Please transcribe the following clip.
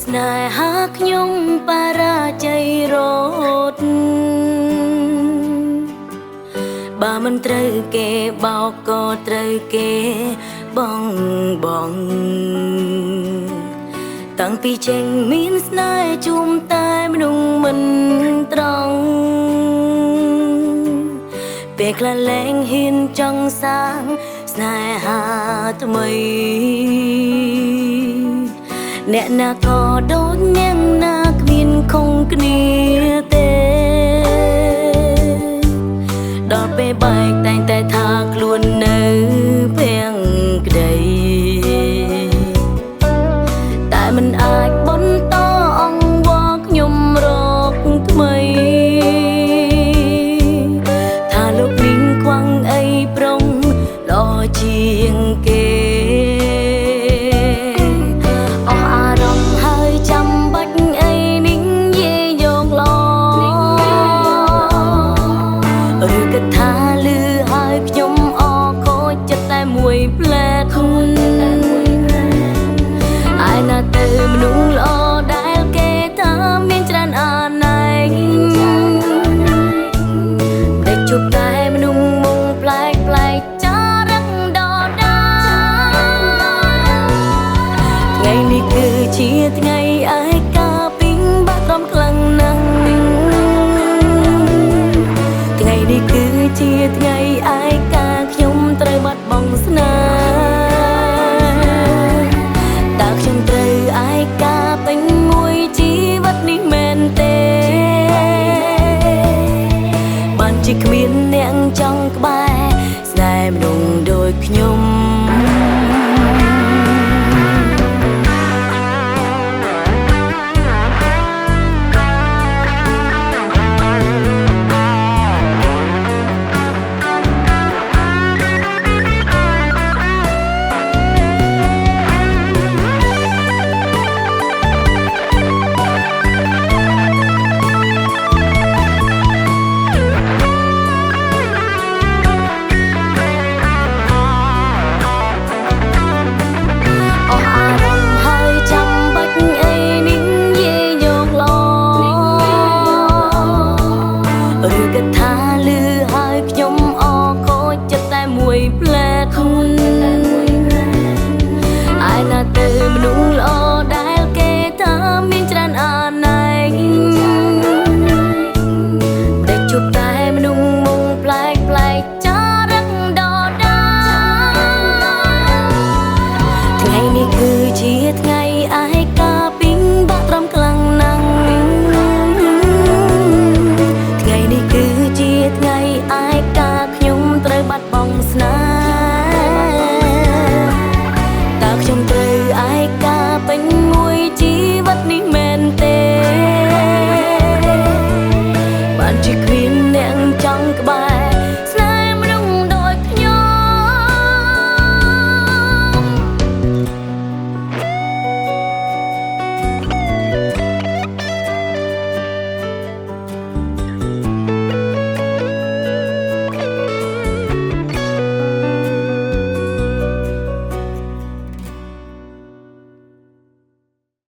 ស្នេហាខ្ញុំបរាជ័យរត់បើមិនត្រូវគេបោកក៏ត្រូវគេបងតាំងពីចេញមានស្នេហ៍ជុំតែមនុស្សមិនត្រង់ពេលខ្លះលែងហ៊ានចង់សាងស្នេហាថ្មីអ្នកណាក៏ដូចអ្នកណាគ្មានខុសគ្នាទេដល់ពេលបែកតែងតែថាខ្លួននៅភាំងក្តីតែមិនអាចបន្តអង្វរខ្ញុំរកថ្មីថាលោកនាងខ្វាំងអីប្រុងល្អជាងគេអស់អារម្មណ៍ហើយចាំបាច់អីនាងយាយយកឡឬក៏ថាលឺហើយខ្ញុំអរខូចចិត្តតែមួយផ្លែតឯណាទៅមនុស្សល្អដែលគេថាមានច្រើនអាណែងតែជួបតែមនុស្សមុងប្លែកចារឹកដដាថ្ងៃនេះគឺជាថ្ងៃឯកាពីងបាក់ត្រំខ្លាំងណាស់ថ្ងៃនេះគឺជាថ្ងៃឯកាខ្ញុំត្រូវបាត់បង់ស្នេហ៍តើខ្ញុំត្រូវឯកាពេញមួយជីវិតនេះមែនទេបានជាគ្មានអ្នកចង់ក្បែរស្នេហ៍មនុស្សដូចខ្ញុំផ្លែតឯណាទៅមនុស្សល្អដែលគេថាមានច្រើនអាណែងតែជួបតែមនុស្សមុងប្លែកចារឹកដដាថ្ងៃនេះគឺជាថ្ងៃឯកាពីងបាក់ត្រំខ្លាំងណាស់ថ្ងៃនេះគឺជាថ្ងៃឯកាខ្ញុំត្រូវបាត់បង់ស្នេហ៍ខ្ញុំត្រូវឯកាពេញមួយជីវិតនេះ